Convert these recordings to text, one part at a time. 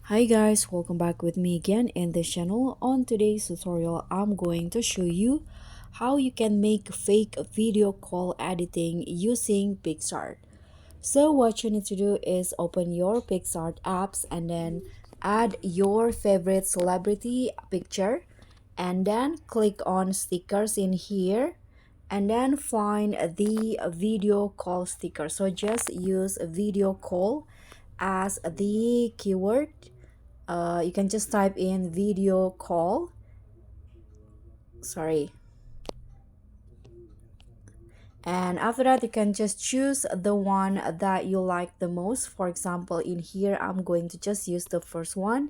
Hi guys, welcome back with me again in this channel. On today's tutorial, I'm going to show you how you can make fake video call editing using Picsart. So what you need to do is open your Picsart apps and then add your favorite celebrity picture and then click on stickers in here and then find the video call sticker. So just use video call as the keyword. You can just type in video call, sorry, and after that you can just choose the one that you like the most. For example, in here I'm going to just use the first one.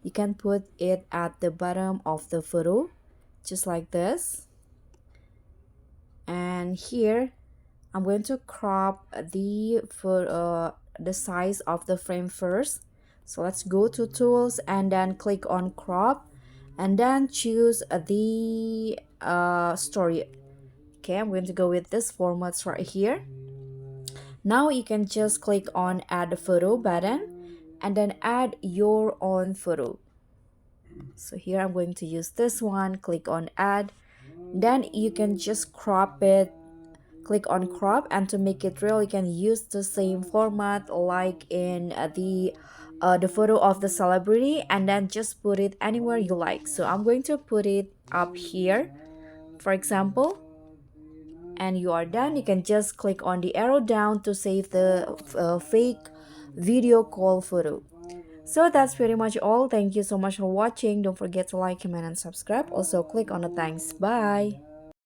You can put it at the bottom of the photo just like this, and here I'm going to crop the size of the frame first. So let's go to tools and then click on crop and then choose the story. Okay, I'm going to go with this formats right here. Now you can just click on add a photo button and then add your own photo. So here I'm going to use this one, click on add, then you can just crop it. Click on crop, and to make it real you can use the same format like in the photo of the celebrity and then just put it anywhere you like. So I'm going to put it up here, for example, and you are done. You can just click on the arrow down to save the fake video call photo. So that's pretty much all. Thank you so much for watching. Don't forget to like, comment, and subscribe. Also click on the thanks. Bye.